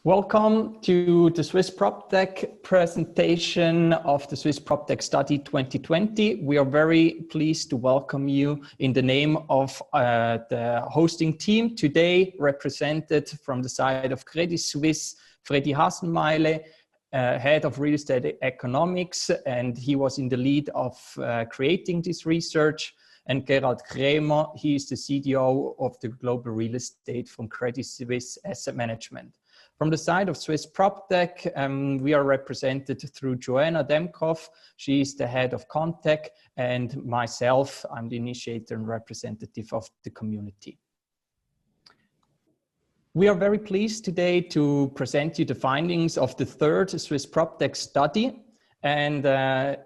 Welcome to the Swiss PropTech presentation of the Swiss PropTech Study 2020. We are very pleased to welcome you in the name of the hosting team today, represented from the side of Credit Suisse, Freddy Hasenmeile, head of real estate economics, and he was in the lead of creating this research. And Gerald Krämer, he is the CDO of the global real estate from Credit Suisse Asset Management. From the side of Swiss PropTech, we are represented through Joanna Demkov. She is the head of Contact, and myself, I'm the initiator and representative of the community. We are very pleased today to present you the findings of the third Swiss PropTech study. And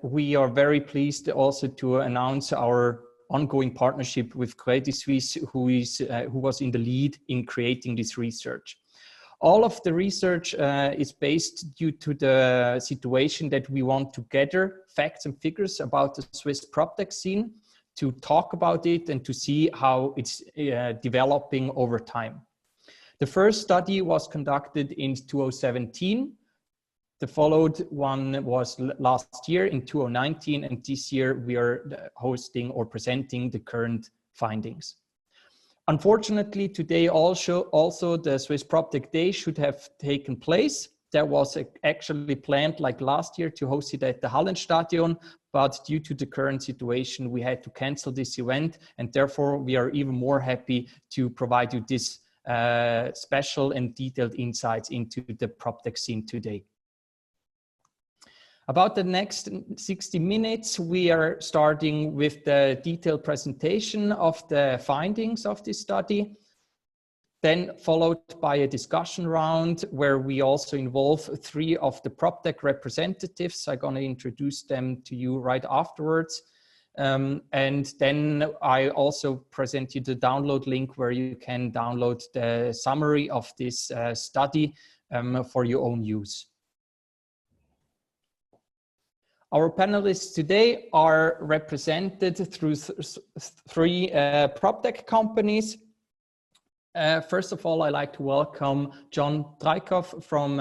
we are very pleased also to announce our ongoing partnership with Credit Suisse, who was in the lead in creating this research. All of the research is based due to the situation that we want to gather facts and figures about the Swiss PropTech scene, to talk about it and to see how it's developing over time. The first study was conducted in 2017. The followed one was last year in 2019, and this year we are hosting or presenting the current findings. Unfortunately, today also the Swiss PropTech Day should have taken place. That was actually planned like last year to host it at the Hallenstadion, but due to the current situation, we had to cancel this event, and therefore we are even more happy to provide you this special and detailed insights into the PropTech scene today. About the next 60 minutes, we are starting with the detailed presentation of the findings of this study, then followed by a discussion round where we also involve 3 of the PropTech representatives. I'm going to introduce them to you right afterwards. And then I also present you the download link where you can download the summary of this study for your own use. Our panelists today are represented through 3 PropTech companies. First of all, I'd like to welcome John Dreikhoff from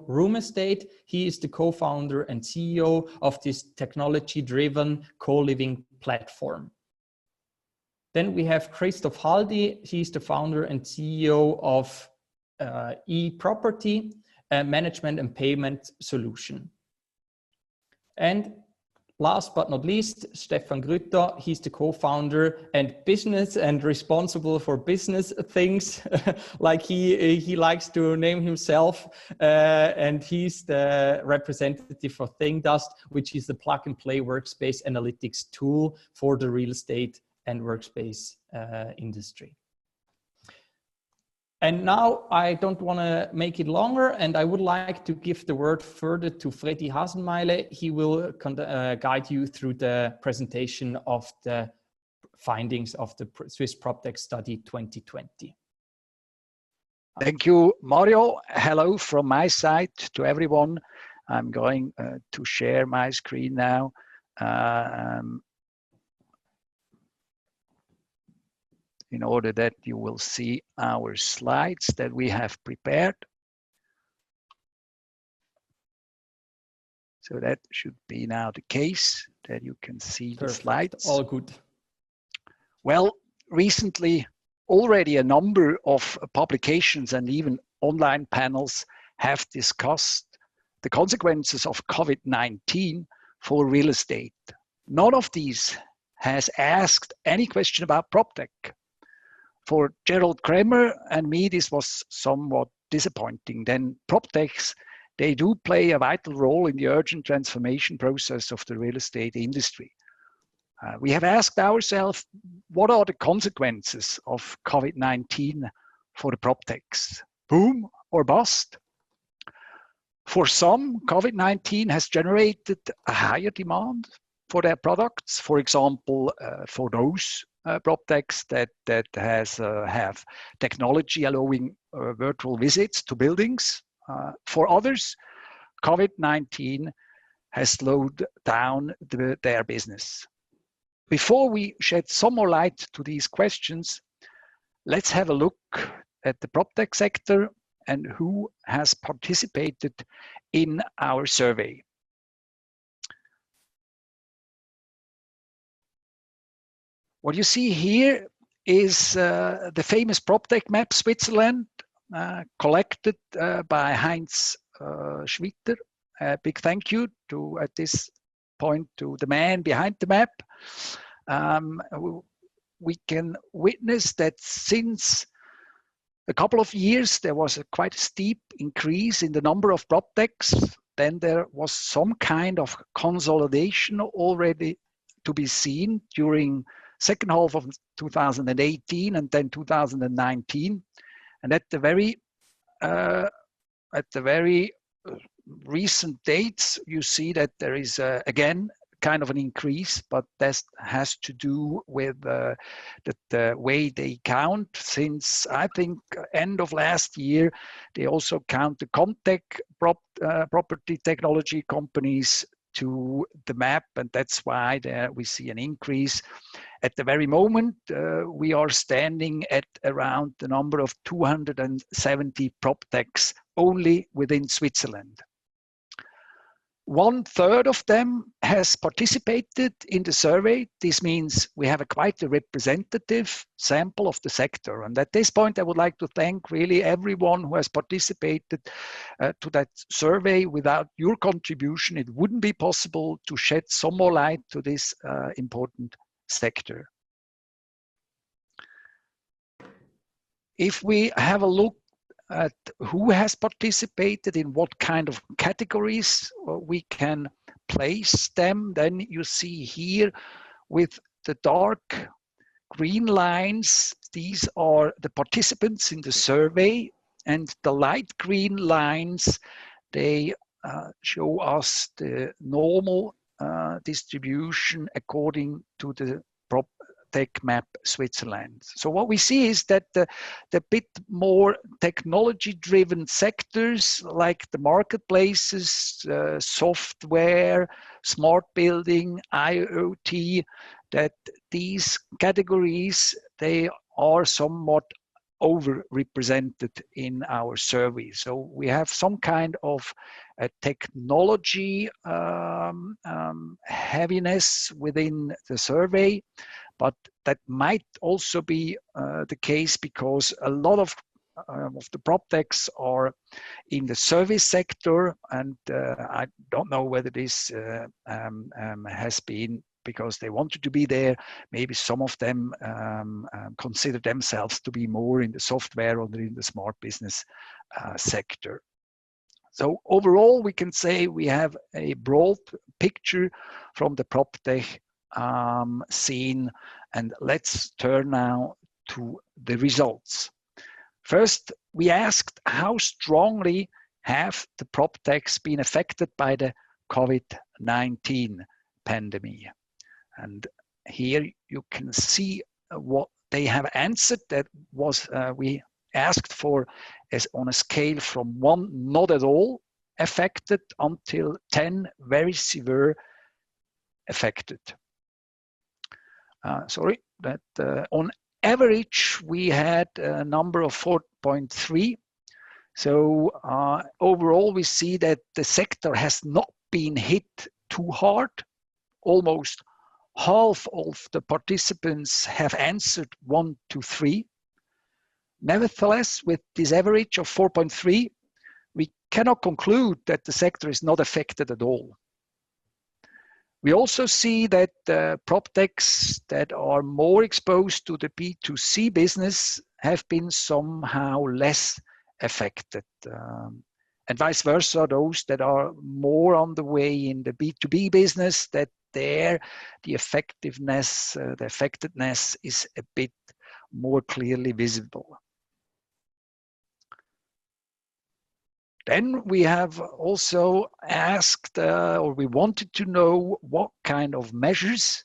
Room Estate. He is the co-founder and CEO of this technology-driven co-living platform. Then we have Christoph Haldi. He's the founder and CEO of eProperty, a management and payment solution. And last but not least, Stefan Grütter. He's the co-founder and business and responsible for business things, like he likes to name himself. And he's the representative for ThingDust, which is the plug-and-play workspace analytics tool for the real estate and workspace industry. And now I don't want to make it longer, and I would like to give the word further to Freddy Hasenmeile. He will guide you through the presentation of the findings of the Swiss PropTech Study 2020. Thank you, Mario. Hello from my side to everyone. I'm going to share my screen now. In order that you will see our slides that we have prepared. So that should be now the case, that you can see the slides. All good. Well, recently, already a number of publications and even online panels have discussed the consequences of COVID-19 for real estate. None of these has asked any question about PropTech. For Gerald Krämer and me, this was somewhat disappointing. Then PropTechs, they do play a vital role in the urgent transformation process of the real estate industry. We have asked ourselves, what are the consequences of COVID-19 for the PropTechs? Boom or bust? For some, COVID-19 has generated a higher demand for their products. For example, for those PropTechs that have technology allowing virtual visits to buildings. For others, COVID-19 has slowed down their business. Before we shed some more light to these questions, let's have a look at the PropTech sector and who has participated in our survey. What you see here is the famous PropTech map Switzerland, collected by Heinz Schwitter. Big thank you to, at this point, to the man behind the map. We can witness that since a couple of years, there was a quite steep increase in the number of PropTechs. Then there was some kind of consolidation already to be seen during second half of 2018 and then 2019. And at the very recent dates, you see that there is again kind of an increase, but that has to do with the way they count. Since I think end of last year, they also count the ComTech property technology companies to the map, and that's why there we see an increase. At the very moment, we are standing at around the number of 270 PropTechs only within Switzerland. 1/3 of them has participated in the survey. This means we have quite a representative sample of the sector. And at this point, I would like to thank really everyone who has participated to that survey. Without your contribution, it wouldn't be possible to shed some more light to this important sector. If we have a look at who has participated in what kind of categories we can place them, then you see here with the dark green lines, these are the participants in the survey, and the light green lines, they show us the normal distribution according to the PropTech map Switzerland. So what we see is that the bit more technology-driven sectors like the marketplaces, software, smart building, IoT, that these categories, they are somewhat overrepresented in our survey. So we have some kind of a technology heaviness within the survey, but that might also be the case because a lot of the PropTechs are in the service sector, and I don't know whether this has been because they wanted to be there. Maybe some of them consider themselves to be more in the software or in the smart business sector. So overall, we can say we have a broad picture from the PropTech scene. And let's turn now to the results. First, we asked how strongly have the PropTechs been affected by the COVID-19 pandemic. And here you can see what they have answered. That was, we asked for as on a scale from 1, not at all affected, until 10, very severe affected. On average, we had a number of 4.3. So overall, we see that the sector has not been hit too hard. Almost half of the participants have answered 1 to 3. Nevertheless, with this average of 4.3, we cannot conclude that the sector is not affected at all. We also see that PropTechs that are more exposed to the B2C business have been somehow less affected. And vice versa, those that are more on the way in the B2B business, that there the effectiveness, the affectedness is a bit more clearly visible. Then we have also asked, or we wanted to know what kind of measures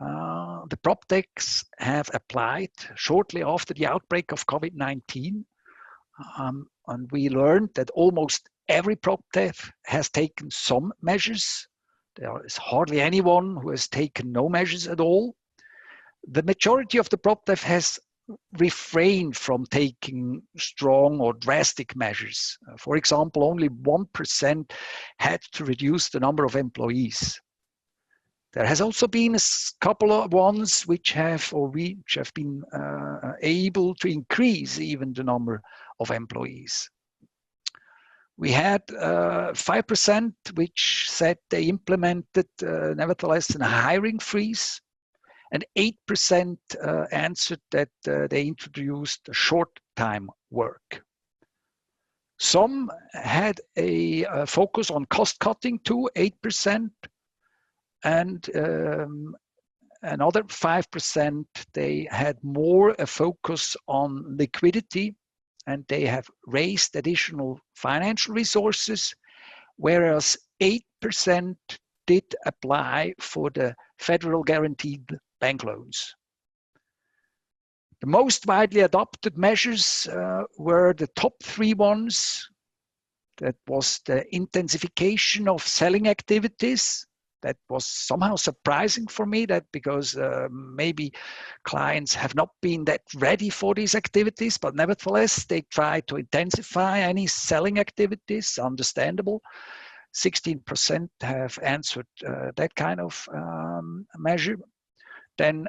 the PropTechs have applied shortly after the outbreak of COVID-19. And we learned that almost every PropTech has taken some measures. There is hardly anyone who has taken no measures at all. The majority of the PropTech has refrained from taking strong or drastic measures. For example, only 1% had to reduce the number of employees. There has also been a couple of ones which have been able to increase even the number of employees. We had 5% which said they implemented nevertheless a hiring freeze, and 8% answered that they introduced short-time work. Some had a focus on cost cutting too, 8%, and another 5%, they had more a focus on liquidity, and they have raised additional financial resources, whereas 8% did apply for the federal guaranteed bank loans. The most widely adopted measures were the top 3 ones. That was the intensification of selling activities. That was somehow surprising for me, that because maybe clients have not been that ready for these activities, but nevertheless, they try to intensify any selling activities, understandable. 16% have answered that kind of measure. Then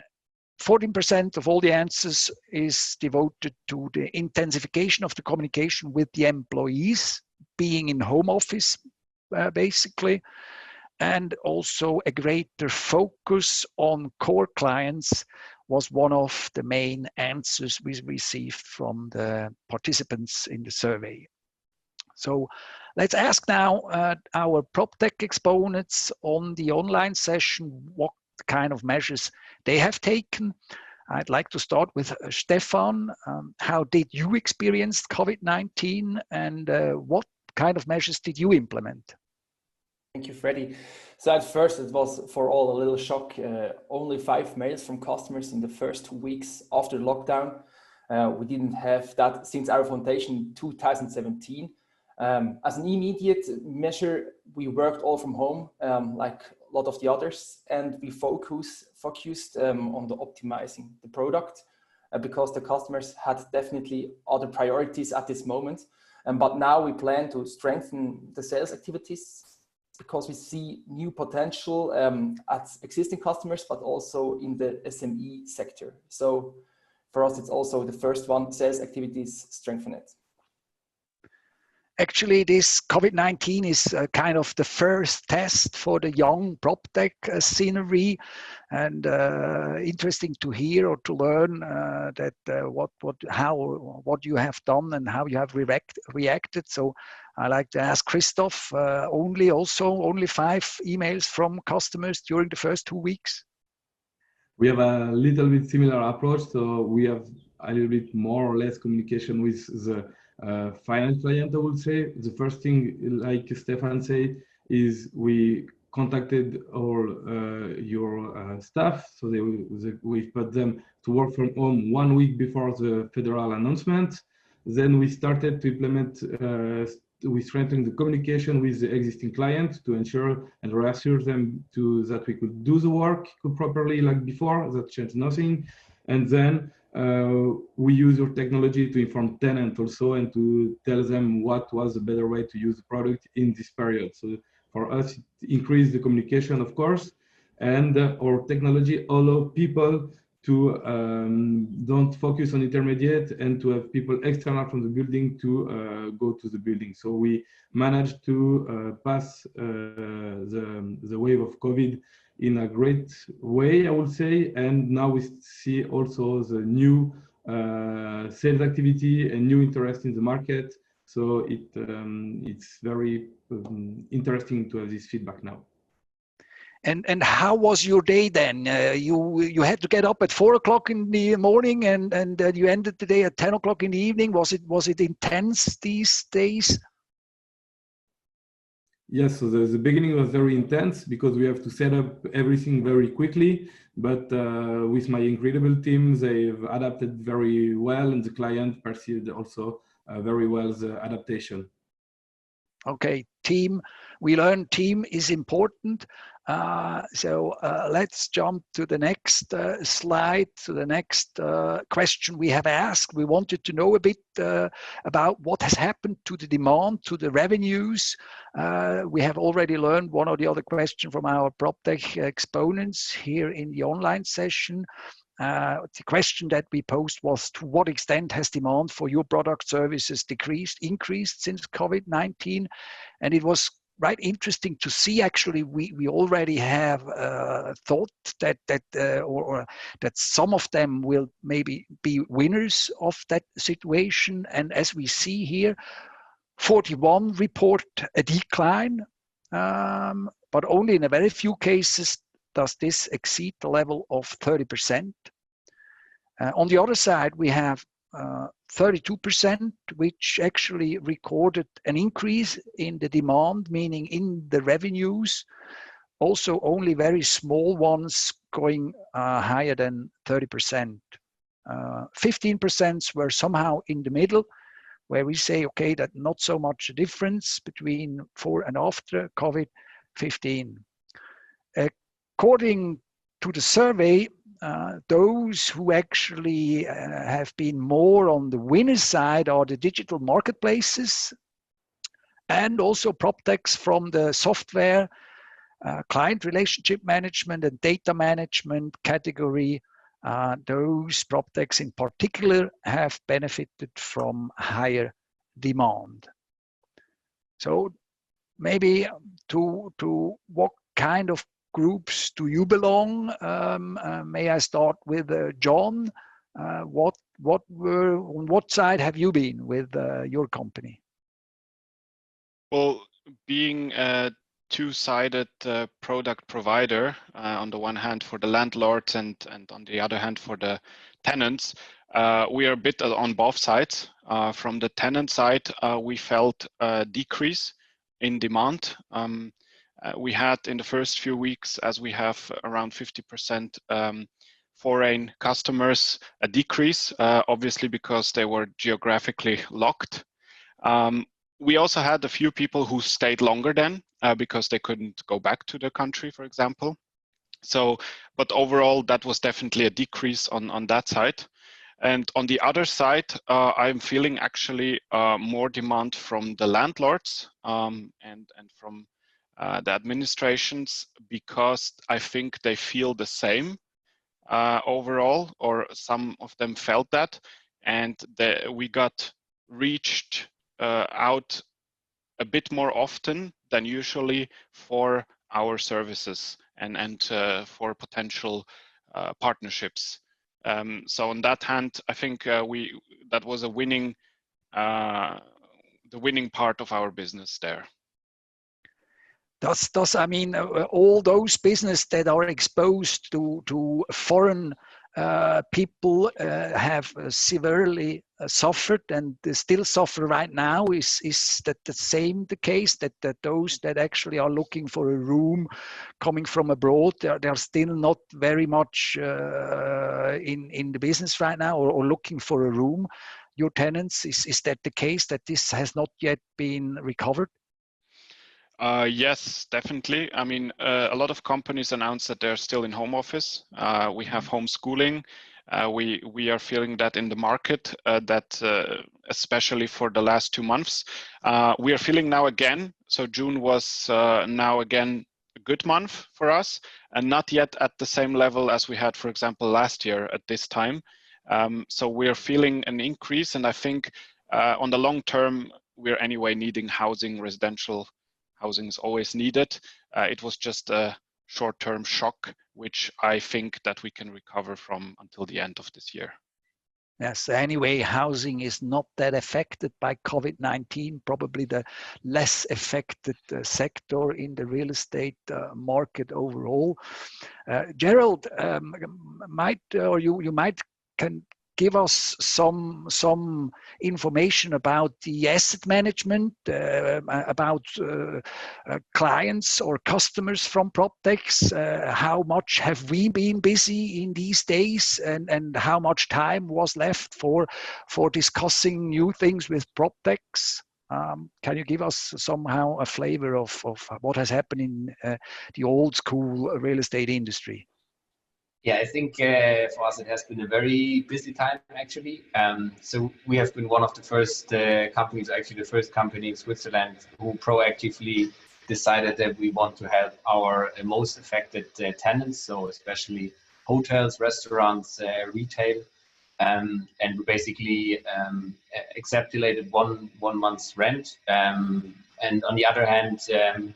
14% of all the answers is devoted to the intensification of the communication with the employees, being in home office, basically. And also a greater focus on core clients was one of the main answers we received from the participants in the survey. So let's ask now our PropTech exponents on the online session what kind of measures they have taken. I'd like to start with Stefan. How did you experience COVID-19, and what kind of measures did you implement? Thank you, Freddie. So at first it was for all a little shock. Only 5 mails from customers in the first 2 weeks after lockdown. We didn't have that since our foundation in 2017. As an immediate measure, we worked all from home, like a lot of the others, and we focused on the optimizing the product because the customers had definitely other priorities at this moment. But now we plan to strengthen the sales activities because we see new potential at existing customers, but also in the SME sector. So for us, it's also the first one, sales activities, strengthen it. Actually, this COVID-19 is kind of the first test for the young PropTech scenery, and interesting to hear or to learn that what you have done and how you have reacted. So I like to ask Christoph, only 5 emails from customers during the first 2 weeks? We have a little bit similar approach, so we have a little bit more or less communication with the final client, I would say. The first thing, like Stefan said, is we contacted all your staff, so we put them to work from home 1 week before the federal announcement. Then we started to implement, we strengthened the communication with the existing client to ensure and reassure them that we could do the work properly like before, that changed nothing. And then we use your technology to inform tenants also and to tell them what was the better way to use the product in this period. So for us, it increased the communication, of course, and our technology allow people to don't focus on intermediate and to have people external from the building to go to the building. So we managed to pass the wave of COVID in a great way, I would say. And now we see also the new sales activity and new interest in the market. So it's very interesting to have this feedback now. And how was your day then? You had to get up at 4 o'clock in the morning, and you ended the day at 10 o'clock in the evening. Was it intense these days? Yes, so the beginning was very intense because we have to set up everything very quickly. But with my incredible team, they've adapted very well, and the client perceived also very well the adaptation. Okay, team. We learned team is important. So let's jump to the next slide, to the next question we have asked. We wanted to know a bit about what has happened to the demand, to the revenues. We have already learned one or the other question from our PropTech exponents here in the online session. The question that we posed was, to what extent has demand for your product services increased since COVID-19? And it was right interesting to see. Actually, we already have thought that that some of them will maybe be winners of that situation. And as we see here, 41 report a decline, but only in a very few cases does this exceed the level of 30%. On the other side, we have 32%, which actually recorded an increase in the demand, meaning in the revenues. Also, only very small ones going higher than 30%. 15% were somehow in the middle, where we say, okay, that not so much a difference between before and after COVID-19. According to the survey, those who actually have been more on the winner side are the digital marketplaces and also PropTechs from the software, client relationship management and data management category. Those PropTechs in particular have benefited from higher demand. So maybe to what kind of groups do you belong? May I start with John? On what side have you been with your company? Well, being a two-sided product provider, on the one hand for the landlords and on the other hand for the tenants, we are a bit on both sides. From the tenant side, we felt a decrease in demand. We had in the first few weeks, as we have around 50% foreign customers, a decrease, obviously because they were geographically locked. We also had a few people who stayed longer then because they couldn't go back to the country, for example. So, but overall, that was definitely a decrease on that side. And on the other side, I'm feeling actually more demand from the landlords and from the administrations, because I think they feel the same overall, or some of them felt that, and we got reached out a bit more often than usually for our services and for potential partnerships. So on that hand, I think that was a winning, the winning part of our business there. Does I mean all those business that are exposed to foreign people have severely suffered and still suffer right now? Is that the same the case, that those that actually are looking for a room coming from abroad, they're still not very much in the business right now, or looking for a room? Your tenants, is that the case, that this has not yet been recovered? Yes, definitely. I mean, a lot of companies announce that they're still in home office. We have homeschooling. We are feeling that in the market, that especially for the last 2 months. We are feeling now again. So June was now again a good month for us, and not yet at the same level as we had, for example, last year at this time. So we are feeling an increase, and I think on the long term, we're anyway needing housing. Residential housing is always needed. It was just a short-term shock, which I think that we can recover from until the end of this year. Yes, anyway, housing is not that affected by COVID-19, probably the less affected sector in the real estate market overall. Gerald, you might can give us some information about the asset management, about clients or customers from PropTechs. How much have we been busy in these days, and how much time was left for discussing new things with PropTechs? Can you give us somehow a flavor of what has happened in the old school real estate industry? Yeah, I think for us it has been a very busy time actually. So we have been one of the first companies, actually the first company in Switzerland, who proactively decided that we want to help our most affected tenants, so especially hotels, restaurants, retail, and we basically extrapolated one month's rent. And on the other hand,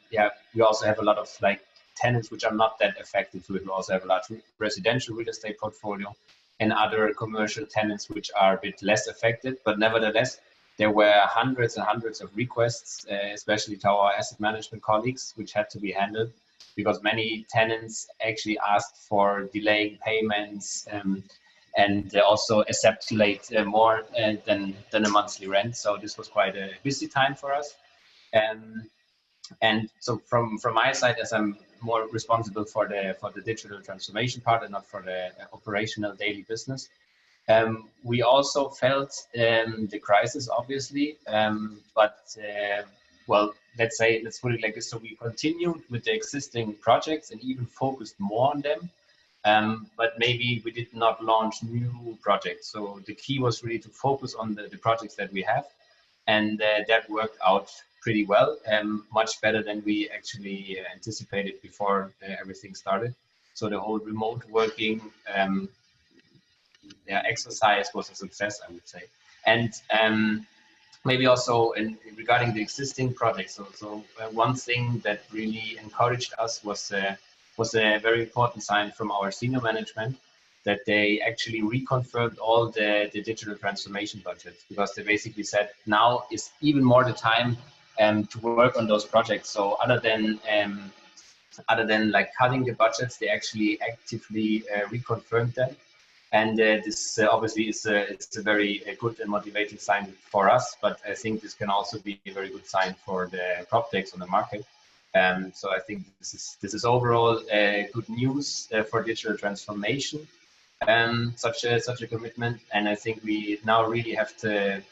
yeah, we also have a lot of like tenants which are not that affected to it. We also have a large residential real estate portfolio and other commercial tenants which are a bit less affected. But nevertheless, there were hundreds and hundreds of requests, especially to our asset management colleagues, which had to be handled because many tenants actually asked for delaying payments and also accepted more than a monthly rent. So this was quite a busy time for us. And so from my side, as I'm more responsible for the digital transformation part and not for the operational daily business, we also felt the crisis, obviously, but well, let's put it like this. So we continued with the existing projects and even focused more on them, but maybe we did not launch new projects. So the key was really to focus on the projects that we have, and that worked out pretty well, much better than we actually anticipated before everything started. So the whole remote working exercise was a success, I would say. And maybe also regarding the existing projects, so one thing that really encouraged us was a very important sign from our senior management, that they actually reconfirmed all the digital transformation budgets, because they basically said now is even more the time to work on those projects. So other than like cutting the budgets, they actually actively reconfirmed them. And this obviously is a very good and motivating sign for us, but I think this can also be a very good sign for the PropTechs on the market. So I think this is overall good news for digital transformation, such a commitment. And I think we now really have to,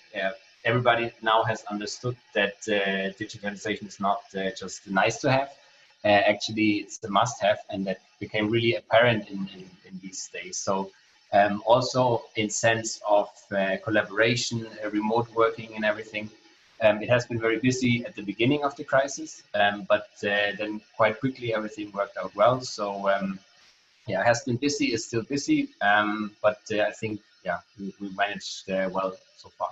everybody now has understood that digitalization is not just nice to have. Actually, it's a must have, and that became really apparent in these days. So also in sense of collaboration, remote working and everything, it has been very busy at the beginning of the crisis, but then quite quickly everything worked out well. So yeah, it has been busy, it's still busy, but I think, yeah, we managed well so far.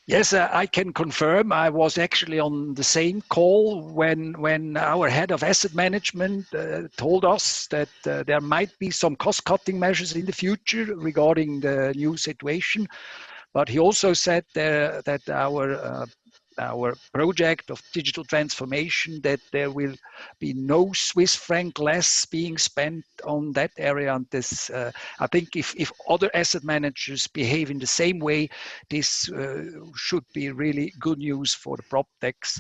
Yes, I can confirm. I was actually on the same call when our head of asset management told us that there might be some cost-cutting measures in the future regarding the new situation. But he also said that our project of digital transformation, that there will be no Swiss franc less being spent on that area. And this, I think if other asset managers behave in the same way, this should be really good news for the PropTechs.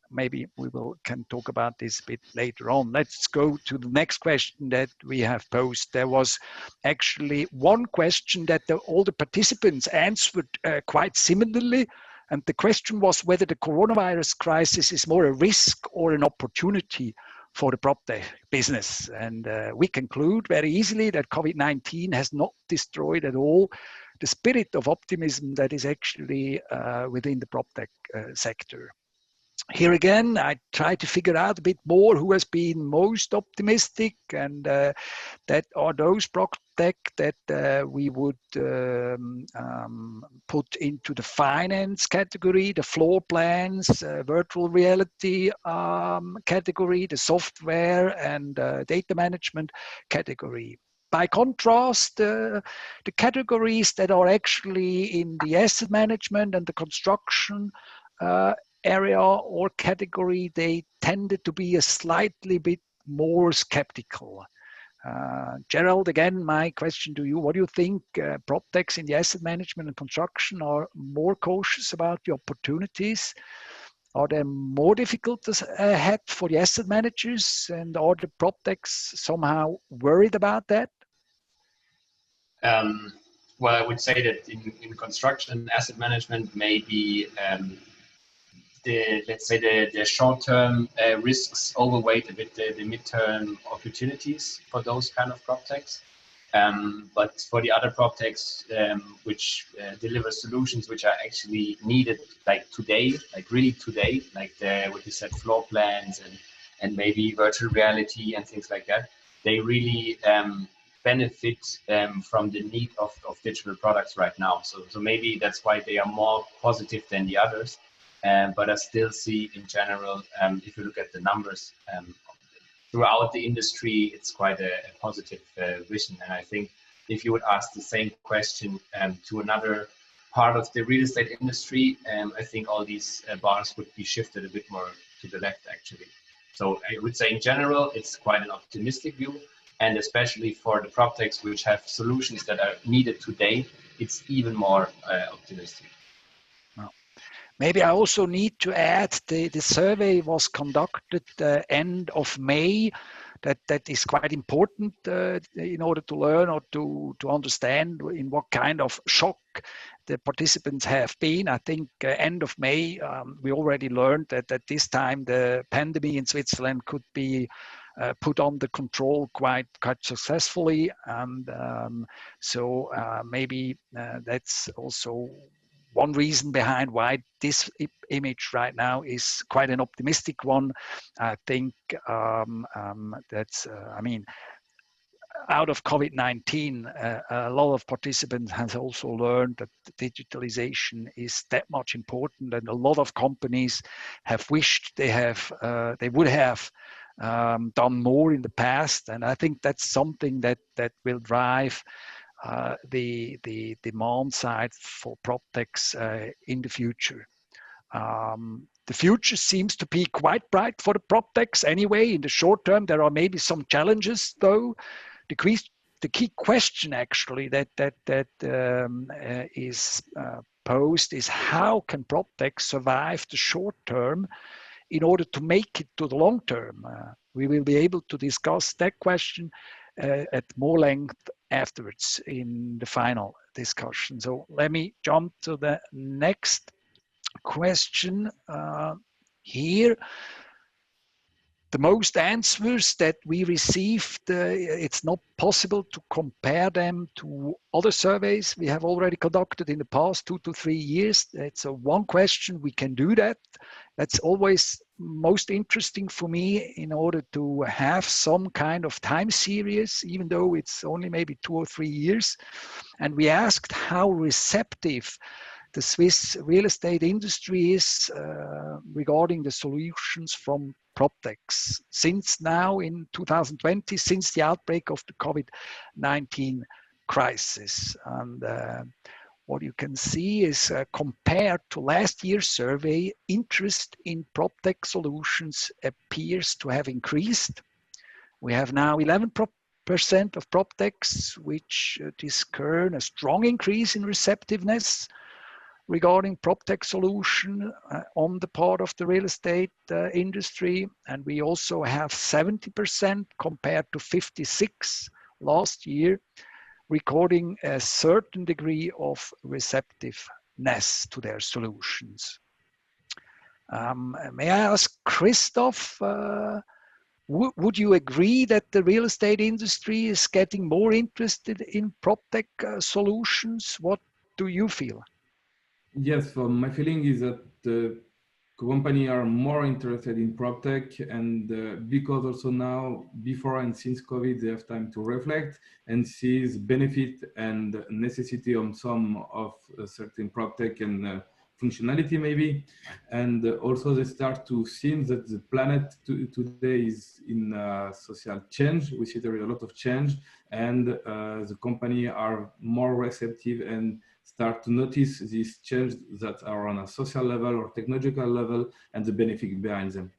Maybe we can talk about this a bit later on. Let's go to the next question that we have posed. There was actually one question that all the participants answered quite similarly. And the question was whether the coronavirus crisis is more a risk or an opportunity for the PropTech business. And we conclude very easily that COVID-19 has not destroyed at all the spirit of optimism that is actually within the PropTech sector. Here again, I try to figure out a bit more who has been most optimistic, and that are those PropTech that we would put into the finance category, the floor plans, virtual reality category, the software and data management category. By contrast, the categories that are actually in the asset management and the construction area or category, they tended to be a slightly bit more skeptical. Gerald, again, my question to you, what do you think PropTechs in the asset management and construction are more cautious about the opportunities? Are they more difficult ahead for the asset managers, and are the PropTechs somehow worried about that? well, I would say that in construction asset management, maybe let's say the short-term risks overweight a bit the midterm opportunities for those kind of PropTechs. But for the other PropTechs, which deliver solutions which are actually needed like today, like really today, like what you said, floor plans and maybe virtual reality and things like that, they really benefit from the need of digital products right now. So maybe that's why they are more positive than the others. But I still see in general, if you look at the numbers, throughout the industry, it's quite a positive vision. And I think if you would ask the same question to another part of the real estate industry, I think all these bars would be shifted a bit more to the left, actually. So I would say in general, it's quite an optimistic view. And especially for the PropTechs, which have solutions that are needed today, it's even more optimistic. Maybe I also need to add the survey was conducted end of May. That is quite important in order to learn or to understand in what kind of shock the participants have been. I think end of May, we already learned that at this time the pandemic in Switzerland could be put under control quite successfully. And so maybe that's also one reason behind why this image right now is quite an optimistic one. I think that's, I mean, out of COVID-19, a lot of participants has also learned that digitalization is that much important, and a lot of companies have wished they would have done more in the past. And I think that's something that will drive the demand side for PropTechs in the future. The future seems to be quite bright for the PropTechs anyway. In the short term, there are maybe some challenges, though. The key question actually that is posed is how can PropTechs survive the short term in order to make it to the long term? We will be able to discuss that question at more length afterwards in the final discussion. So let me jump to the next question here. The most answers that we received, it's not possible to compare them to other surveys we have already conducted in the past 2 to 3 years. It's one question, we can do that. That's always most interesting for me in order to have some kind of time series, even though it's only maybe 2 or 3 years. And we asked how receptive the Swiss real estate industry is regarding the solutions from PropTechs since now in 2020, since the outbreak of the COVID-19 crisis. And what you can see is compared to last year's survey, interest in PropTech solutions appears to have increased. We have now 11% of PropTechs which discern a strong increase in receptiveness regarding PropTech solution on the part of the real estate industry. And we also have 70% compared to 56 last year, recording a certain degree of receptiveness to their solutions. May I ask Christoph, would you agree that the real estate industry is getting more interested in PropTech solutions? What do you feel? Yes, so my feeling is that the company are more interested in PropTech, and because also now, before and since COVID, they have time to reflect and see the benefit and necessity on some of certain PropTech and functionality maybe. And also they start to see that the planet today is in social change. We see there is a lot of change, and the company are more receptive and start to notice these changes that are on a social level or technological level and the benefit behind them.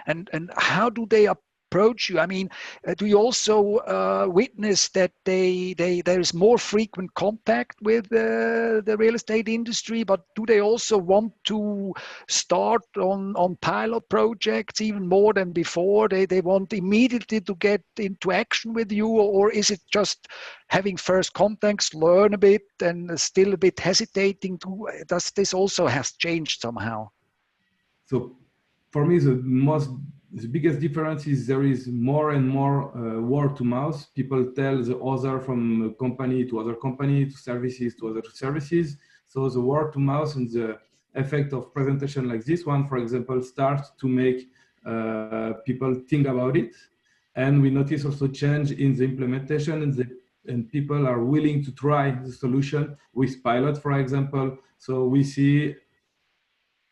And how do they approach you? I mean, do you also witness that there is more frequent contact with the real estate industry, but do they also want to start on pilot projects even more than before? They want immediately to get into action with you, or is it just having first contacts, learn a bit, and still a bit hesitating to? Does this also has changed somehow? So for me, the biggest difference is there is more and more word to mouth. People tell the other from company to other company to services to other services. So the word to mouth and the effect of presentation like this one, for example, starts to make people think about it. And we notice also change in the implementation, and people are willing to try the solution with pilot, for example. So we see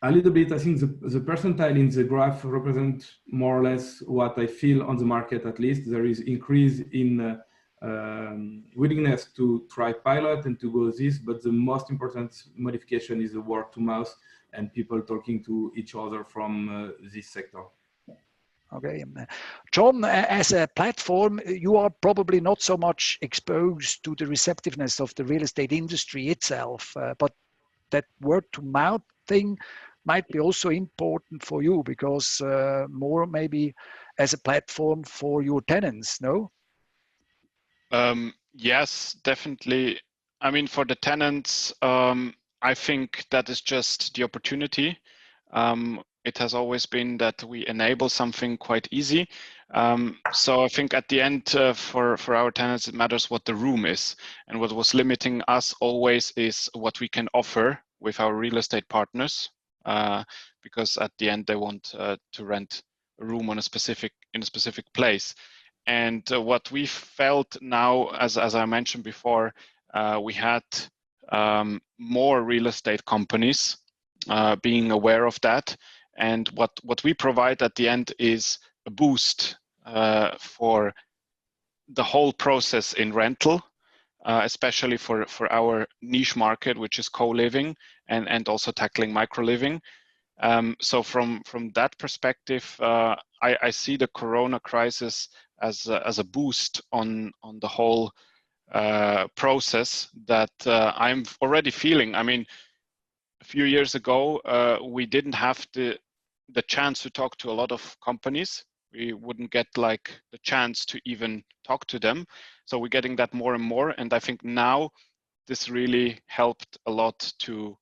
a little bit, I think the percentile in the graph represent more or less what I feel on the market. At least there is increase in willingness to try pilot and to go this, but the most important modification is the word to mouth and people talking to each other from this sector. Okay, John, as a platform, you are probably not so much exposed to the receptiveness of the real estate industry itself, but that word to mouth thing might be also important for you because more maybe as a platform for your tenants, no? Yes, definitely. I mean, for the tenants, I think that is just the opportunity. It has always been that we enable something quite easy. So I think at the end for our tenants, it matters what the room is. And what was limiting us always is what we can offer with our real estate partners, because at the end they want to rent a room in a specific place. And what we felt now, as I mentioned before, we had more real estate companies being aware of that. And what we provide at the end is a boost for the whole process in rental, especially for our niche market, which is co-living and also tackling micro-living. So from that perspective, I see the Corona crisis as a boost on the whole process that I'm already feeling. I mean, a few years ago, we didn't have the chance to talk to a lot of companies. We wouldn't get like the chance to even talk to them. So we're getting that more and more. And I think now this really helped a lot to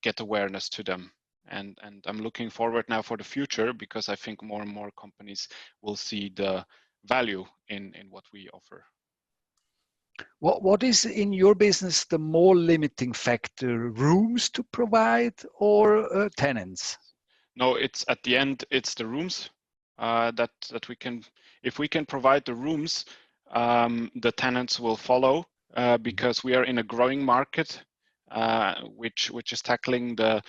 get awareness to them. And I'm looking forward now for the future because I think more and more companies will see the value in what we offer. What is in your business the more limiting factor? Rooms to provide or tenants? No, it's at the end, it's the rooms that we can, if we can provide the rooms, the tenants will follow because we are in a growing market, which is tackling the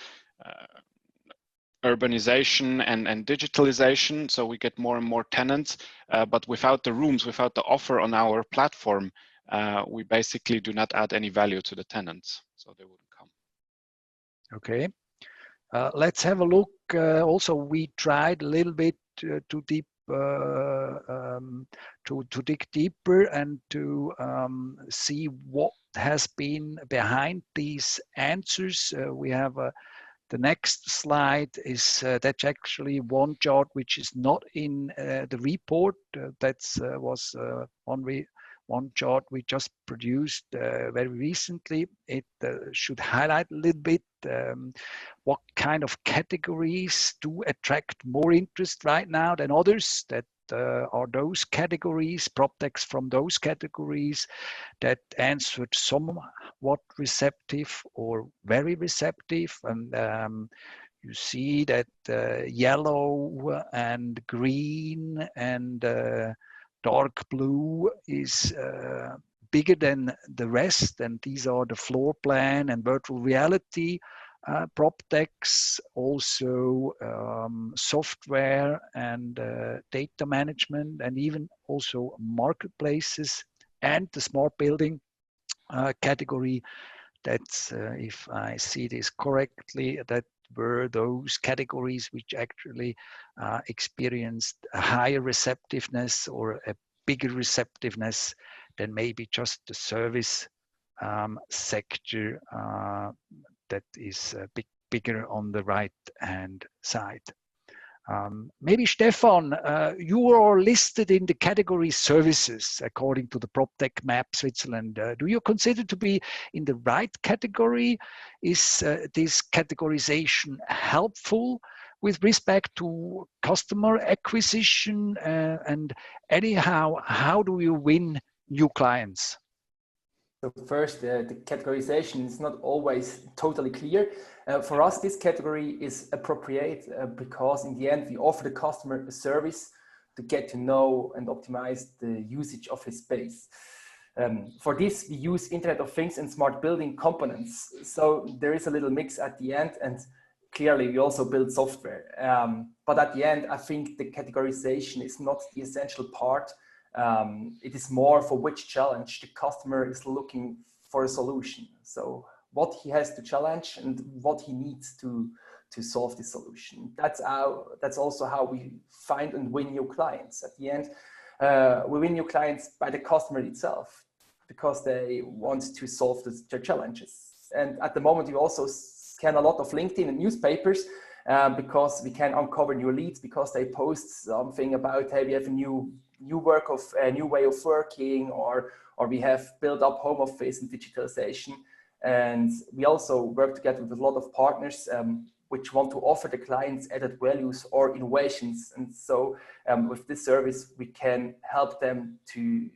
urbanization and digitalization. So we get more and more tenants, but without the rooms, without the offer on our platform, we basically do not add any value to the tenants, so they wouldn't come. Okay, let's have a look. Also, we tried a little bit to dig deeper and to see what has been behind these answers. We have the next slide is that's actually one chart which is not in the report. That's was one chart we just produced very recently. It should highlight a little bit what kind of categories do attract more interest right now than others. That are those categories, PropTechs from those categories that answered somewhat receptive or very receptive. And you see that yellow and green and dark blue is bigger than the rest, and these are the floor plan and virtual reality PropTechs, also software and data management, and even also marketplaces and the smart building category That's, if I see this correctly, that were those categories which actually experienced a higher receptiveness or a bigger receptiveness than maybe just the service sector that is bigger on the right hand side. Maybe Stefan, you are listed in the category services according to the PropTech map Switzerland. Do you consider to be in the right category? Is this categorization helpful with respect to customer acquisition? And anyhow, how do you win new clients? So first, the categorization is not always totally clear. For us, this category is appropriate because in the end, we offer the customer a service to get to know and optimize the usage of his space. For this, we use Internet of Things and smart building components. So there is a little mix at the end, and clearly we also build software. But at the end, I think the categorization is not the essential part. It is more for which challenge the customer is looking for a solution. So what he has to challenge and what he needs to solve the solution. That's also how we find and win new clients. At the end, we win new clients by the customer itself because they want to solve their challenges. And at the moment, we also scan a lot of LinkedIn and newspapers because we can uncover new leads because they post something about, hey, we have a new way of working, or we have built up home office and digitalization. And we also work together with a lot of partners which want to offer the clients added values or innovations. And so with this service, we can help them to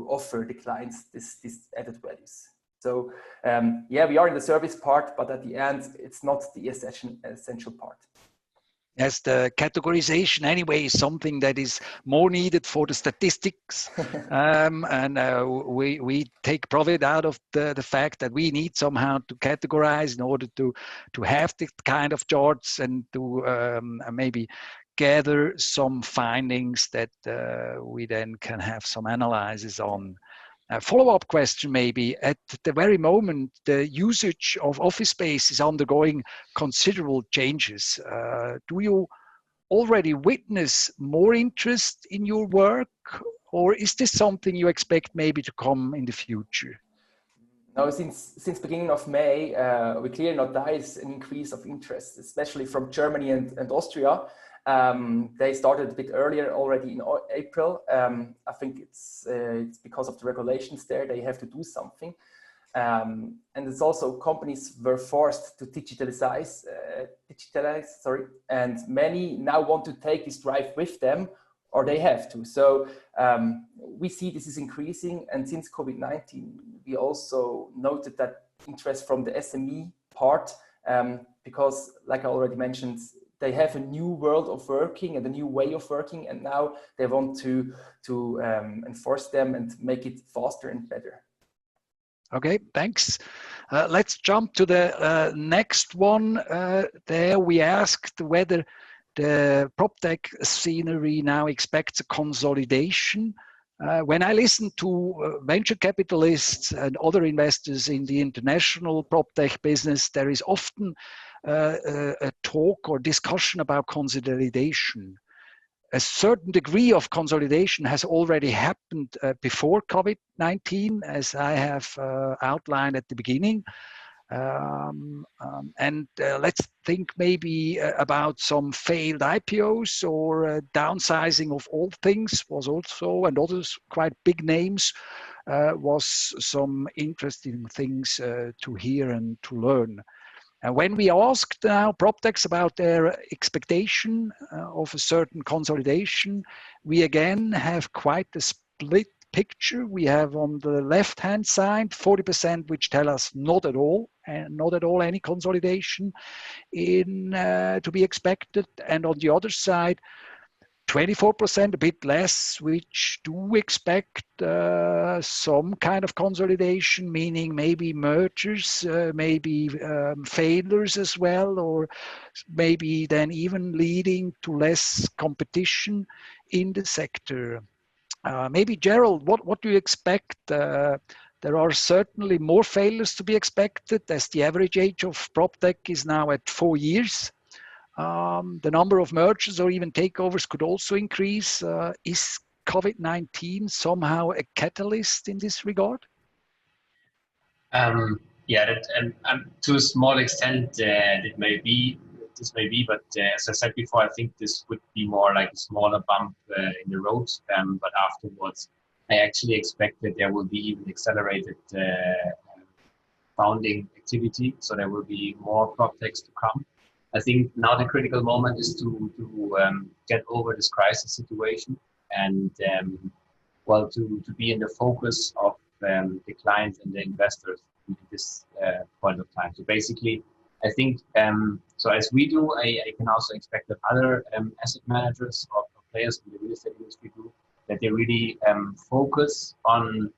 offer the clients this added values. So yeah, we are in the service part, but at the end, it's not the essential part. Yes, the categorization anyway is something that is more needed for the statistics. And we take profit out of the fact that we need somehow to categorize in order to have this kind of charts and to maybe gather some findings that we then can have some analysis on. A follow-up question maybe, at the very moment, the usage of office space is undergoing considerable changes. Do you already witness more interest in your work, or is this something you expect maybe to come in the future? No, since beginning of May, we clearly notice an increase of interest, especially from Germany and Austria. They started a bit earlier already in April. I think it's because of the regulations there, they have to do something. And it's also companies were forced to digitalize, and many now want to take this drive with them, or they have to. So we see this is increasing, and since COVID-19, we also noted that interest from the SME part, because like I already mentioned, they have a new world of working and a new way of working, and now they want to enforce them and make it faster and better. Okay, thanks. Let's jump to the next one. There we asked whether the PropTech scenery now expects a consolidation. When I listen to venture capitalists and other investors in the international PropTech business, there is often a talk or discussion about consolidation. A certain degree of consolidation has already happened before COVID-19, as I have outlined at the beginning. Let's think maybe about some failed IPOs or downsizing of all things was also, and others quite big names, was some interesting things to hear and to learn. And when we asked now PropTechs about their expectation of a certain consolidation, we again have quite a split picture. We have on the left-hand side 40% which tell us not at all, and not at all any consolidation to be expected. And on the other side, 24%, a bit less, which do expect some kind of consolidation, meaning maybe mergers, maybe failures as well, or maybe then even leading to less competition in the sector. Maybe Gerald, what do you expect There are certainly more failures to be expected, as the average age of PropTech is now at 4 years. The number of mergers or even takeovers could also increase. Is COVID-19 somehow a catalyst in this regard? Yeah, to a small extent, it may be. This may be, but as I said before, I think this would be more like a smaller bump in the road. But afterwards, I actually expect that there will be even accelerated founding activity. So there will be more PropTechs to come. I think now the critical moment is to get over this crisis situation and to be in the focus of the clients and the investors at this point of time. So basically, I think so as we do, I can also expect that other asset managers or players in the real estate industry do, that they really focus on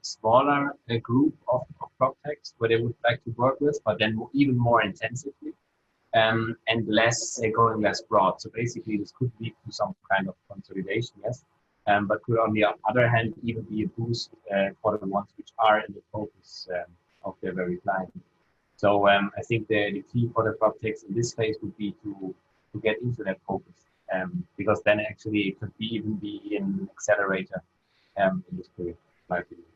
smaller group of PropTechs where they would like to work with, but then even more intensively. And less going less broad. So basically, this could lead to some kind of consolidation, yes, but could on the other hand even be a boost for the ones which are in the focus of their very client. So I think the key for the PropTechs in this phase would be to get into that focus, because then actually it could even be an accelerator in this period, in my opinion.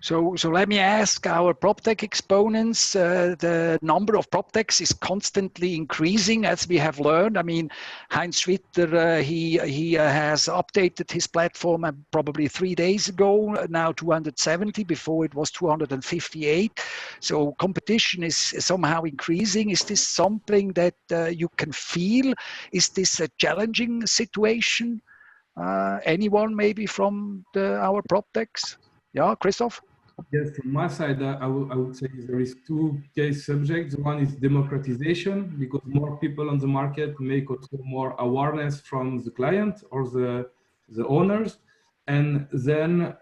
So let me ask our PropTech exponents, the number of PropTechs is constantly increasing, as we have learned. I mean, Heinz Schwitter, he has updated his platform probably 3 days ago, now 270, before it was 258. So competition is somehow increasing. Is this something that you can feel? Is this a challenging situation? Anyone maybe from our PropTechs? Yeah, Christoph? Yes, from my side, I would say there is two case subjects. One is democratization, because more people on the market make also more awareness from the client or the owners. And then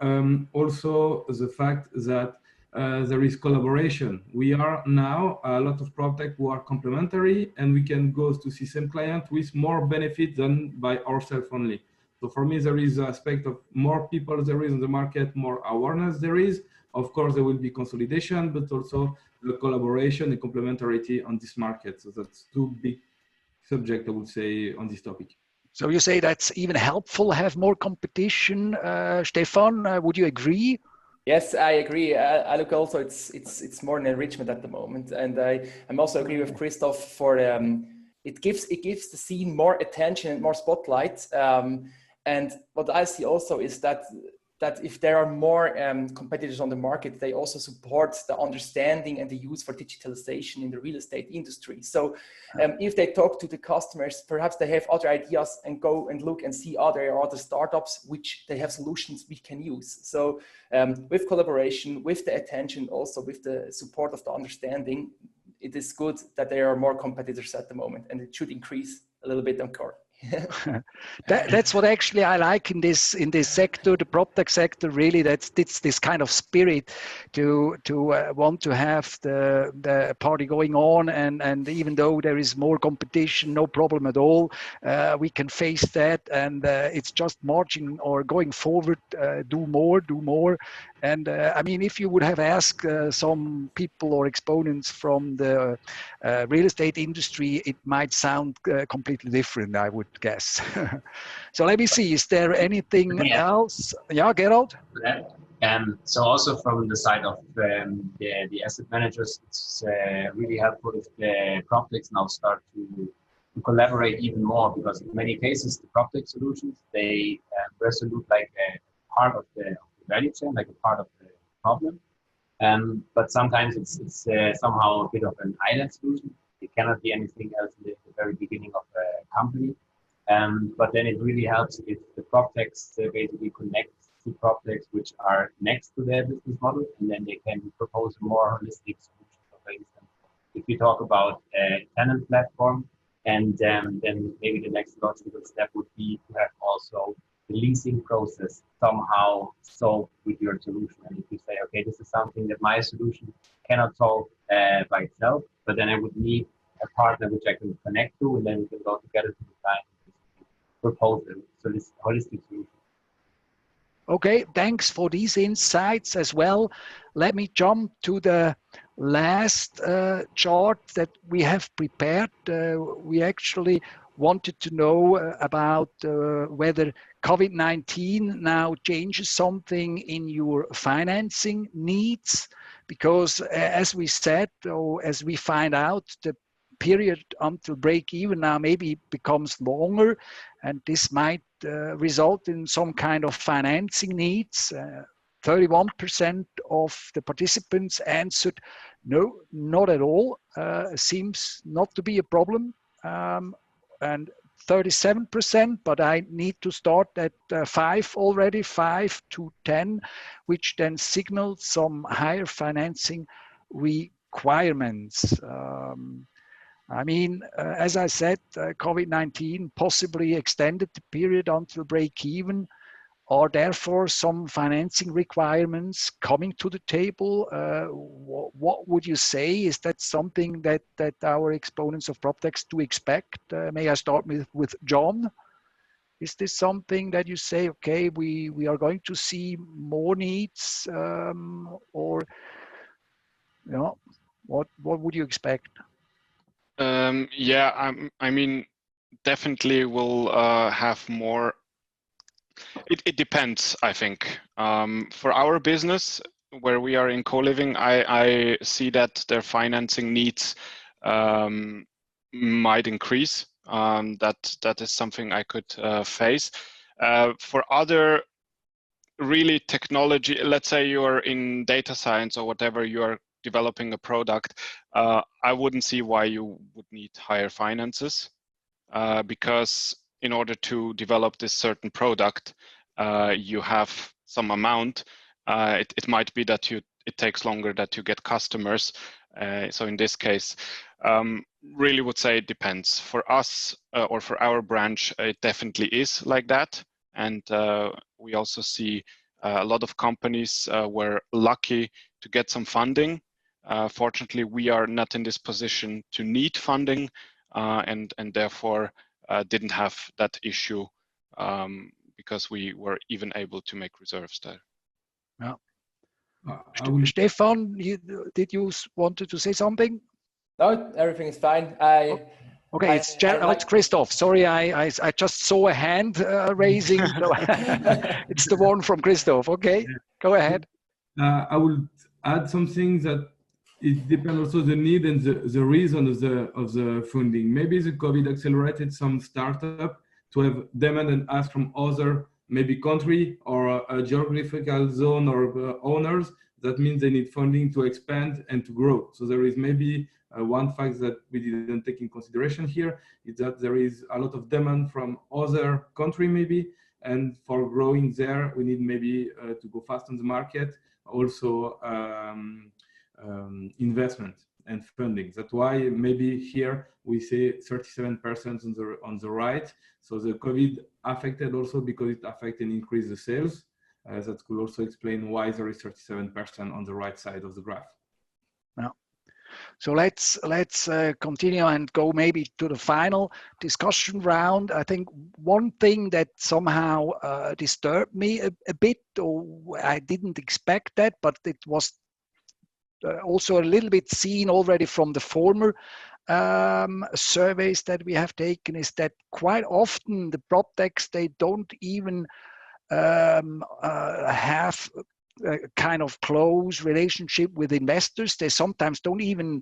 also the fact that there is collaboration. We are now a lot of PropTech who are complementary, and we can go to see same client with more benefit than by ourselves only. So for me, there is an aspect of more people there is in the market, more awareness there is. Of course, there will be consolidation, but also the collaboration and complementarity on this market. So that's two big subjects, I would say, on this topic. So you say that's even helpful, have more competition. Stefan, would you agree? Yes, I agree. I look also, it's more an enrichment at the moment. And I'm also agree with Christoph for it gives the scene more attention and more spotlight. And what I see also is that if there are more competitors on the market, they also support the understanding and the use for digitalization in the real estate industry. So if they talk to the customers, perhaps they have other ideas and go and look and see other startups which they have solutions we can use. So with collaboration, with the attention, also with the support of the understanding, it is good that there are more competitors at the moment, and it should increase a little bit on core. That's what actually I like in this sector, the PropTech sector. Really, it's this kind of spirit to want to have the party going on, and even though there is more competition, no problem at all. We can face that, and it's just marching or going forward. Do more. And I mean, if you would have asked some people or exponents from the real estate industry, it might sound completely different, I would guess. So let me see, is there anything else? Yeah, Gerald? So also from the side of the asset managers, it's really helpful if the PropTechs now start to collaborate even more, because in many cases, the PropTech solutions, they resolute like a part of the value chain, like a part of the problem. But sometimes it's somehow a bit of an island solution. It cannot be anything else in the very beginning of a company. But then it really helps if the PropTechs basically connect to PropTechs which are next to their business model, and then they can propose a more holistic solution. For instance, if you talk about a tenant platform, and then maybe the next logical step would be to have also the leasing process somehow solved with your solution. And if you say, okay, this is something that my solution cannot solve by itself, but then I would need a partner which I can connect to, and then we can go together to the client and propose a holistic solution. Okay, thanks for these insights as well. Let me jump to the last chart that we have prepared. We actually wanted to know about whether COVID-19 now changes something in your financing needs, because as we said, or as we find out, the period until break even now maybe becomes longer, and this might result in some kind of financing needs. 31% of the participants answered no, not at all. Seems not to be a problem. And 37%, but I need to start at 5 already, 5 to 10, which then signals some higher financing requirements. I mean, as I said, COVID-19 possibly extended the period until break even. Are therefore some financing requirements coming to the table? What would you say? Is that something that our exponents of PropTechs do expect? May I start with John? Is this something that you say, okay, we are going to see more needs, or you know, what would you expect? Yeah, I mean, definitely we'll have more. It depends, I think. For our business, where we are in co-living, I see that their financing needs might increase. That is something I could face. For other really technology, let's say you're in data science or whatever, you are developing a product, I wouldn't see why you would need higher finances, because in order to develop this certain product, you have some amount. It might be that it takes longer that you get customers. So in this case, really would say it depends. For us or for our branch, it definitely is like that. And we also see a lot of companies were lucky to get some funding. Fortunately, we are not in this position to need funding, and therefore didn't have that issue, because we were even able to make reserves there. Yeah. Stefan, did you wanted to say something? No, everything is fine. Okay, it's Christoph. Sorry, I just saw a hand raising. So it's the one from Christoph. Okay, go ahead. I will add something that it depends also the need and the reason of the funding. Maybe the COVID accelerated some startup to have demand and ask from other maybe country or a geographical zone or owners. That means they need funding to expand and to grow. So there is maybe one fact that we didn't take in consideration here is that there is a lot of demand from other country maybe, and for growing there we need maybe to go fast on the market, also investment and funding. That's why maybe here we say 37% on the right. So the COVID affected also because it affected and increased the sales. That could also explain why there is 37% on the right side of the graph. Yeah. So let's continue and go maybe to the final discussion round. I think one thing that somehow disturbed me a bit, or I didn't expect that, but it was also a little bit seen already from the former surveys that we have taken, is that quite often the PropTechs, they don't even have a kind of close relationship with investors. They sometimes don't even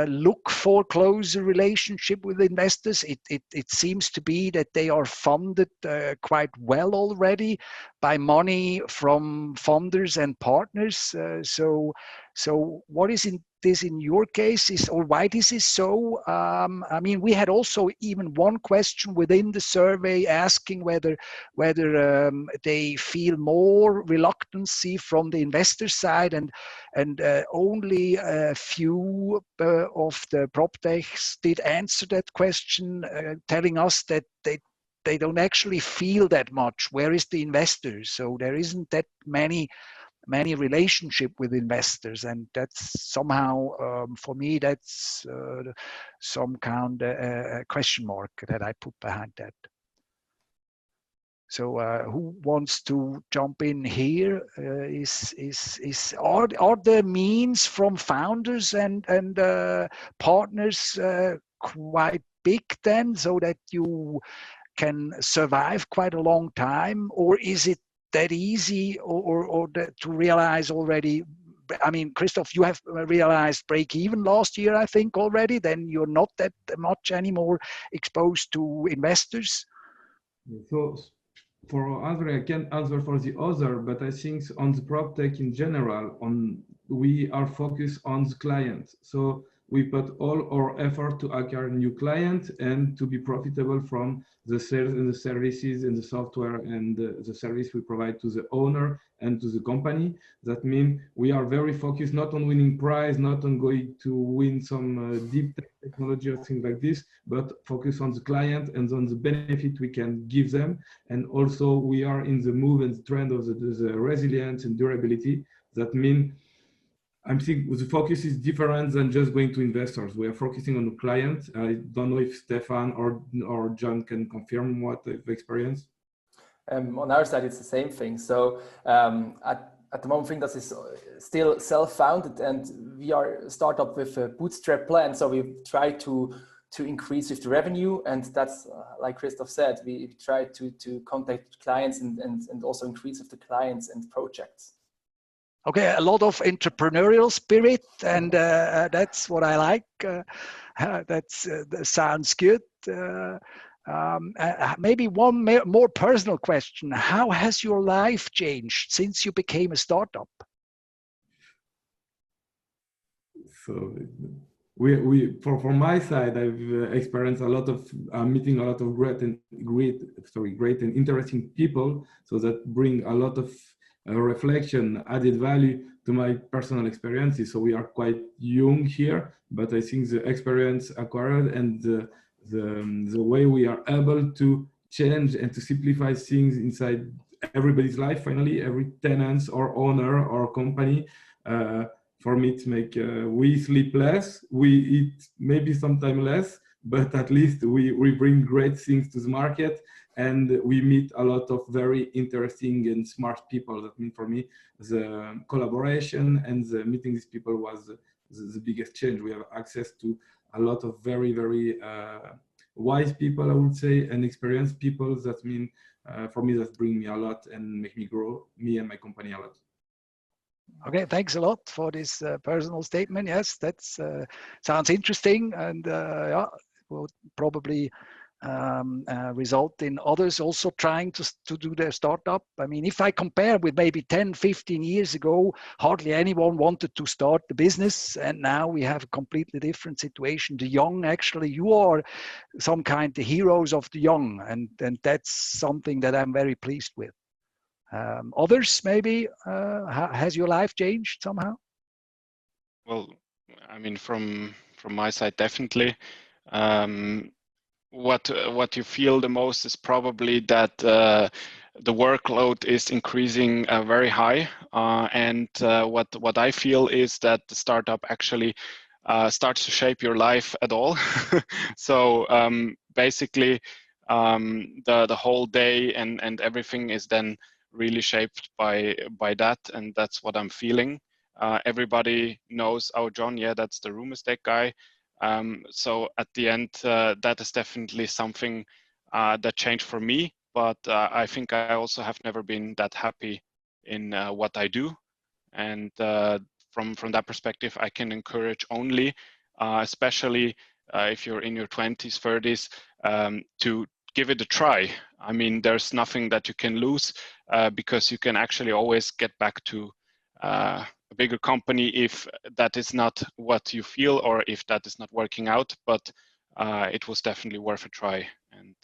look for closer relationship with investors. It seems to be that they are funded quite well already by money from funders and partners. So what is this in your case, or why this is so? I mean, we had also even one question within the survey asking whether they feel more reluctancy from the investor side, and only a few of the PropTechs did answer that question, telling us that they don't actually feel that much. Where is the investor? So there isn't that many relationship with investors, and that's somehow for me that's some kind of question mark that I put behind that. So who wants to jump in here? Are there means from founders and partners quite big then, so that you can survive quite a long time, or is it that easy, or to realize already? I mean, Christoph, you have realized break even last year, I think already. Then you're not that much anymore exposed to investors. So for other, I can't answer for the other, but I think on the PropTech in general, we are focused on the client. So we put all our effort to acquire new clients and to be profitable from the sales and the services and the software and the service we provide to the owner and to the company. That means we are very focused not on winning prize, not on going to win some deep technology or things like this, but focus on the client and on the benefit we can give them. And also we are in the move and trend of the resilience and durability. That means I think the focus is different than just going to investors. We are focusing on the client. I don't know if Stefan or John can confirm what they've experienced. On our side, it's the same thing. So at the moment, I think that is still self-founded, and we are a startup with a bootstrap plan. So we try to increase with the revenue, and that's like Christoph said, we try to contact clients and also increase with the clients and projects. Okay, a lot of entrepreneurial spirit, and that's what I like. That sounds good. Maybe one more personal question. How has your life changed since you became a startup? So from my side, I've experienced a lot of meeting a lot of great and interesting people. So that bring a lot of reflection, added value to my personal experiences. So we are quite young here, but I think the experience acquired and the way we are able to change and to simplify things inside everybody's life, finally, every tenant or owner or company, for me to make, we sleep less, we eat maybe sometime less, but at least we bring great things to the market, and we meet a lot of very interesting and smart people. That means for me, the collaboration and the meeting these people was the biggest change. We have access to a lot of very, very wise people, I would say, and experienced people. That mean for me, that bring me a lot and make me grow, me and my company, a lot. Okay, thanks a lot for this personal statement. Yes, that sounds interesting, and yeah, will probably result in others also trying to do their startup. I mean, if I compare with maybe 10, 15 years ago, hardly anyone wanted to start the business, and now we have a completely different situation. The young, actually, you are some kind of heroes of the young, and that's something that I'm very pleased with. Others, maybe, has your life changed somehow? Well, I mean, from my side, definitely. What you feel the most is probably that the workload is increasing very high, and what I feel is that the startup actually starts to shape your life at all. So basically, the whole day and everything is then really shaped by that, and that's what I'm feeling. Everybody knows, oh, John, yeah, that's the room estate guy. So at the end, that is definitely something that changed for me, but I think I also have never been that happy in what I do. And from that perspective, I can encourage only, especially if you're in your 20s, 30s, to give it a try. I mean, there's nothing that you can lose because you can actually always get back to a bigger company if that is not what you feel or if that is not working out, but it was definitely worth a try. And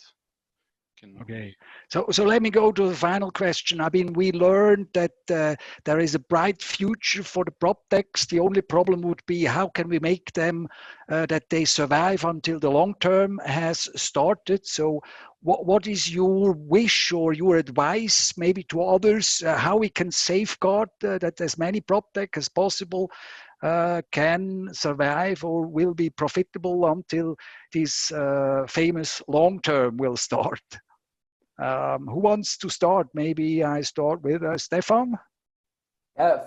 okay, so let me go to the final question. I mean, we learned that there is a bright future for the PropTechs. The only problem would be how can we make them that they survive until the long term has started. So what is your wish or your advice maybe to others, how we can safeguard that as many PropTech as possible can survive or will be profitable until this famous long term will start? Who wants to start? Maybe I start with Stefan.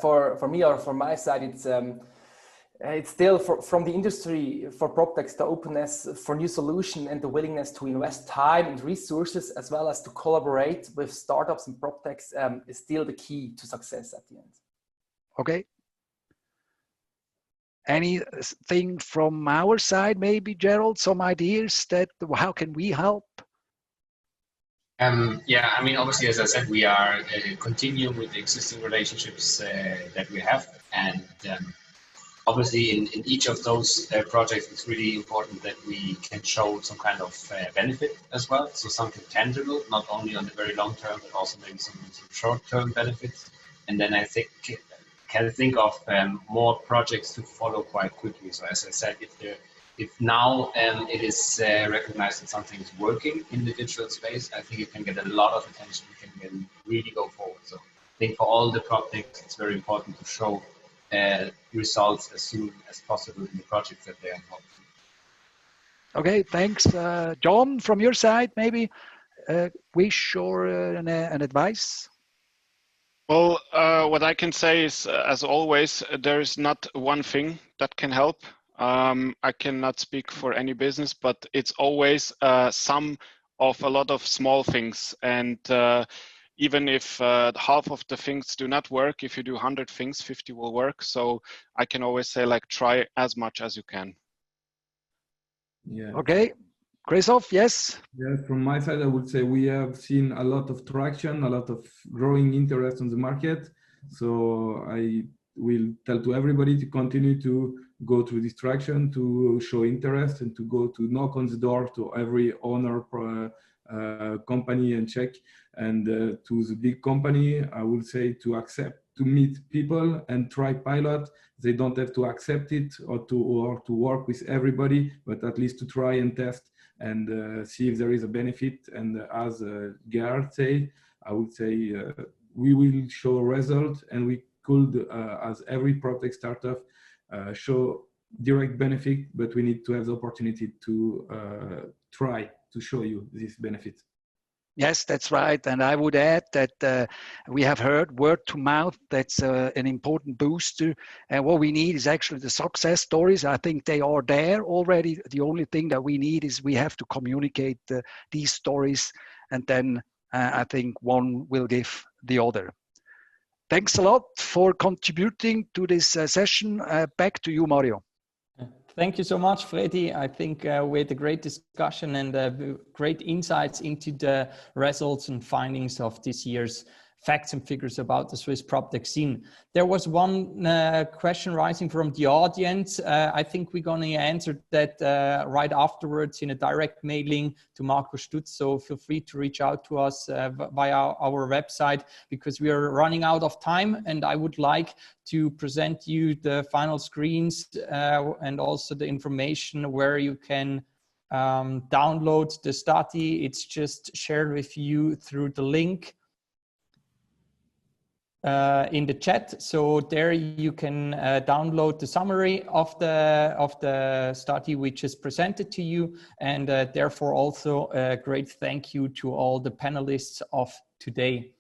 For me or from my side, it's still from the industry for PropTechs, the openness for new solution and the willingness to invest time and resources, as well as to collaborate with startups and PropTechs, is still the key to success at the end. Okay. Anything from our side, maybe Gerald, some ideas that how can we help? Yeah, I mean, obviously, as I said, we are continuing with the existing relationships that we have, and obviously in each of those projects, it's really important that we can show some kind of benefit as well, so something tangible, not only on the very long term, but also maybe some short-term benefits. And then I think can think of more projects to follow quite quickly. So as I said, if now it is recognized that something is working in the digital space, I think it can get a lot of attention. It can really go forward. So I think for all the projects, it's very important to show results as soon as possible in the projects that they are involved in. Okay, thanks. John, from your side, maybe wish or an advice? Well, what I can say is, as always, there is not one thing that can help. I cannot speak for any business, but it's always some of a lot of small things. And even if half of the things do not work, if you do 100 things, 50 will work. So I can always say, like, try as much as you can. Yeah. Okay. Christoph, yes? Yeah, from my side, I would say we have seen a lot of traction, a lot of growing interest on the market. So I will tell to everybody to continue to go through this traction, to show interest, and to go to knock on the door to every owner company and check. And to the big company, I would say to accept, to meet people and try pilot. They don't have to accept it or to work with everybody, but at least to try and test and see if there is a benefit. And as Gerhard said, I would say we will show a result, and we could, as every PropTech startup, show direct benefit, but we need to have the opportunity to try to show you this benefit. Yes, that's right. And I would add that we have heard word to mouth. That's an important booster. And what we need is actually the success stories. I think they are there already. The only thing that we need is we have to communicate these stories. And then I think one will give the other. Thanks a lot for contributing to this session. Back to you, Mario. Thank you so much, Freddy. I think we had a great discussion and great insights into the results and findings of this year's facts and figures about the Swiss PropTech scene. There was one question rising from the audience. I think we're going to answer that right afterwards in a direct mailing to Marco Stutz. So feel free to reach out to us via our website, because we are running out of time, and I would like to present you the final screens and also the information where you can download the study. It's just shared with you through the link in the chat. So there you can download the summary of the study which is presented to you, and therefore also a great thank you to all the panelists of today.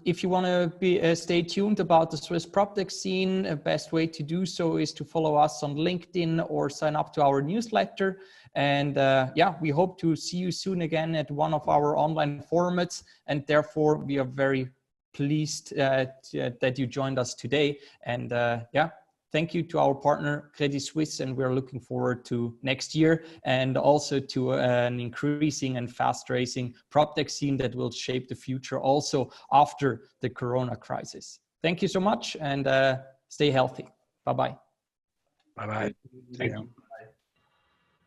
If you want to stay tuned about the Swiss PropTech scene, the best way to do so is to follow us on LinkedIn or sign up to our newsletter. And yeah, we hope to see you soon again at one of our online formats. And therefore, we are very pleased that you joined us today. And yeah, thank you to our partner, Credit Suisse. And we're looking forward to next year, and also to an increasing and fast-racing PropTech scene that will shape the future also after the Corona crisis. Thank you so much, and stay healthy. Bye-bye. Bye-bye. Thank you.